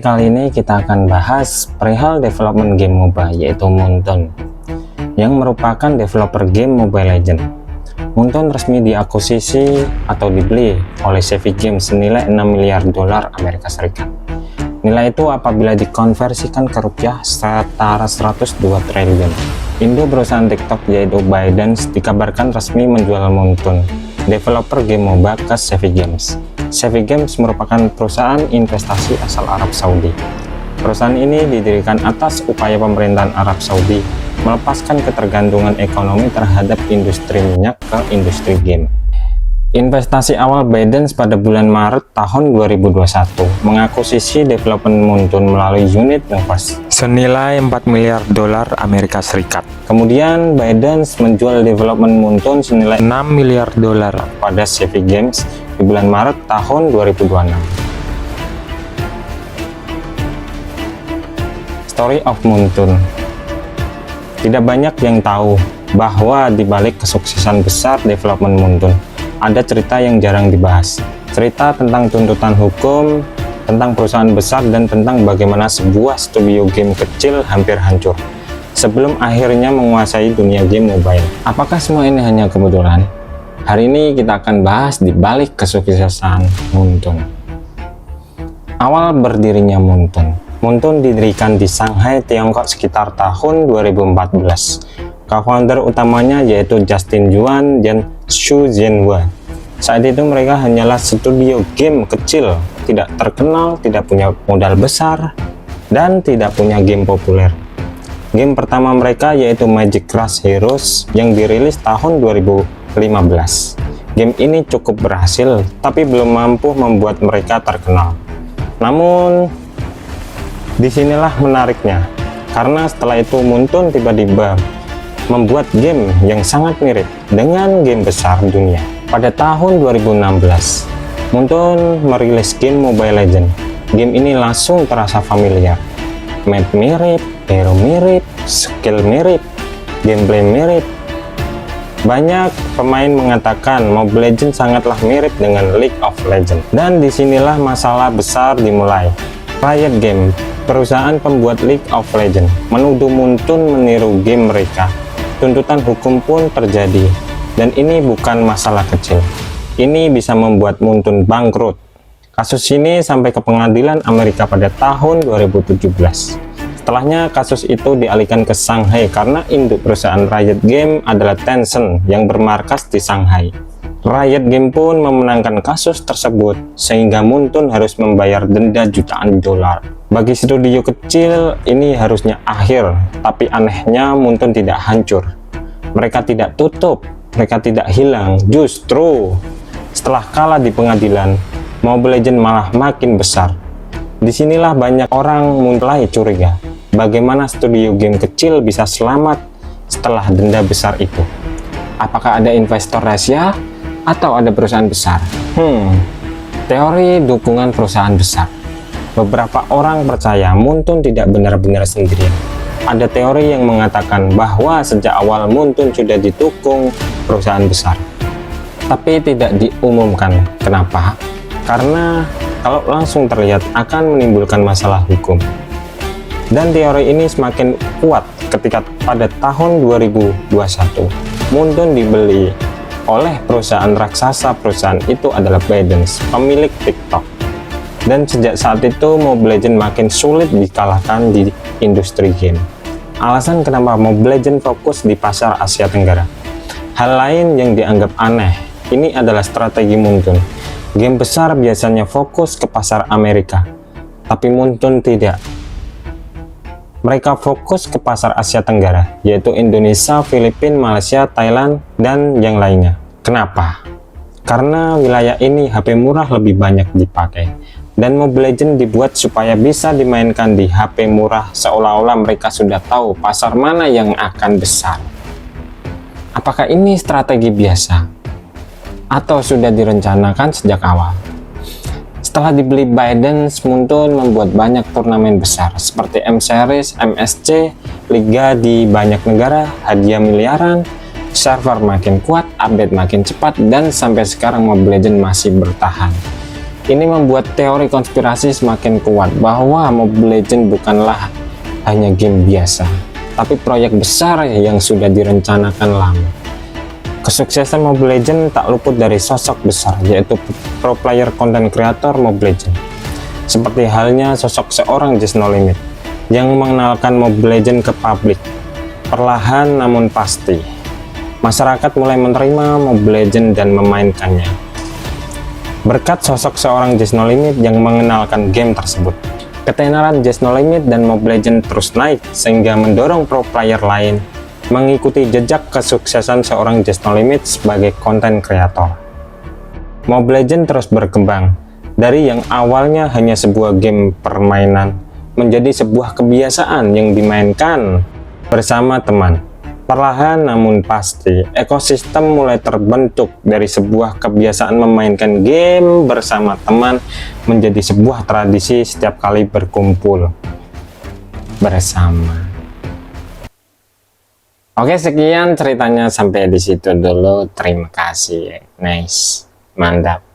Kali ini kita akan bahas perihal development game MOBA yaitu Moonton yang merupakan developer game Mobile Legends. Moonton resmi diakuisisi atau dibeli oleh Savvy Games senilai 6 miliar dolar Amerika Serikat. Nilai itu apabila dikonversikan ke rupiah setara 102 triliun. Indo perusahaan TikTok yaitu ByteDance dikabarkan resmi menjual Moonton, developer game MOBA ke Savvy Games. Savvy Games merupakan perusahaan investasi asal Arab Saudi. Perusahaan ini didirikan atas upaya pemerintahan Arab Saudi melepaskan ketergantungan ekonomi terhadap industri minyak ke industri game. Investasi awal ByteDance pada bulan Maret tahun 2021 mengakuisisi development Moonton melalui unit Novas senilai 4 miliar dolar Amerika Serikat. Kemudian ByteDance menjual development Moonton senilai 6 miliar dolar pada Savvy Games di bulan Maret tahun 2026. Story of Moonton. Tidak banyak yang tahu bahwa di balik kesuksesan besar development Moonton ada cerita yang jarang dibahas. Cerita tentang tuntutan hukum, tentang perusahaan besar, dan tentang bagaimana sebuah studio game kecil hampir hancur sebelum akhirnya menguasai dunia game mobile. Apakah semua ini hanya kebetulan? Hari ini kita akan bahas di balik kesuksesan Moonton. Awal berdirinya Moonton. Moonton didirikan di Shanghai, Tiongkok sekitar tahun 2014. Co-founder utamanya yaitu Justin Yuan dan Xu Zhenhua. Saat itu mereka hanyalah studio game kecil, tidak terkenal, tidak punya modal besar, dan tidak punya game populer. Game pertama mereka yaitu Magic Rush Heroes yang dirilis tahun 2015. Game ini cukup berhasil, tapi belum mampu membuat mereka terkenal. Namun, disinilah menariknya, karena setelah itu Moonton tiba-tiba membuat game yang sangat mirip dengan game besar dunia. Pada tahun 2016, Moonton merilis game Mobile Legends. Game ini langsung terasa familiar. Map mirip, hero mirip, skill mirip, gameplay mirip. Banyak pemain mengatakan Mobile Legends sangatlah mirip dengan League of Legends. Dan disinilah masalah besar dimulai. Riot Games, perusahaan pembuat League of Legends, menuduh Moonton meniru game mereka. Tuntutan hukum pun terjadi, dan ini bukan masalah kecil. Ini bisa membuat Moonton bangkrut. Kasus ini sampai ke pengadilan Amerika pada tahun 2017. Setelahnya kasus itu dialihkan ke Shanghai karena induk perusahaan Riot Games adalah Tencent yang bermarkas di Shanghai. Riot Games pun memenangkan kasus tersebut sehingga Moonton harus membayar denda jutaan dolar. Bagi studio kecil ini harusnya akhir, tapi anehnya Moonton tidak hancur. Mereka tidak tutup, mereka tidak hilang. Justru setelah kalah di pengadilan, Mobile Legends malah makin besar. Disinilah banyak orang mulai curiga, bagaimana studio game kecil bisa selamat setelah denda besar itu. Apakah ada investor rahasia atau ada perusahaan besar? Teori dukungan perusahaan besar. Beberapa orang percaya Moonton tidak benar-benar sendirian. Ada teori yang mengatakan bahwa sejak awal Moonton sudah didukung perusahaan besar, tapi tidak diumumkan. Kenapa? Karena kalau langsung terlihat akan menimbulkan masalah hukum. Dan teori ini semakin kuat ketika pada tahun 2021 Moonton dibeli oleh perusahaan raksasa. Perusahaan itu adalah ByteDance, pemilik TikTok. Dan sejak saat itu Mobile Legends makin sulit dikalahkan di industri game. Alasan kenapa Mobile Legends fokus di pasar Asia Tenggara. Hal lain yang dianggap aneh, ini adalah strategi Moonton. Game besar biasanya fokus ke pasar Amerika, tapi Moonton tidak. Mereka fokus ke pasar Asia Tenggara, yaitu Indonesia, Filipina, Malaysia, Thailand, dan yang lainnya. Kenapa? Karena wilayah ini HP murah lebih banyak dipakai, dan Mobile Legends dibuat supaya bisa dimainkan di HP murah, seolah-olah mereka sudah tahu pasar mana yang akan besar. Apakah ini strategi biasa? Atau sudah direncanakan sejak awal? Setelah dibeli ByteDance, Moonton membuat banyak turnamen besar seperti M-Series, MSC, Liga di banyak negara, hadiah miliaran, server makin kuat, update makin cepat, dan sampai sekarang Mobile Legends masih bertahan. Ini membuat teori konspirasi semakin kuat bahwa Mobile Legends bukanlah hanya game biasa, tapi proyek besar yang sudah direncanakan lama. Kesuksesan Mobile Legends tak luput dari sosok besar, yaitu pro player content creator Mobile Legends. Seperti halnya sosok seorang Just No Limit yang mengenalkan Mobile Legends ke publik. Perlahan namun pasti, masyarakat mulai menerima Mobile Legends dan memainkannya. Berkat sosok seorang Just No Limit yang mengenalkan game tersebut, ketenaran Just No Limit dan Mobile Legends terus naik sehingga mendorong pro player lain mengikuti jejak kesuksesan seorang Just No Limit sebagai konten kreator. Mobile Legends terus berkembang dari yang awalnya hanya sebuah game permainan menjadi sebuah kebiasaan yang dimainkan bersama teman. Perlahan namun pasti, ekosistem mulai terbentuk dari sebuah kebiasaan memainkan game bersama teman menjadi sebuah tradisi setiap kali berkumpul bersama. Oke, sekian ceritanya, sampai di situ dulu. Terima kasih. Nice. Mantap.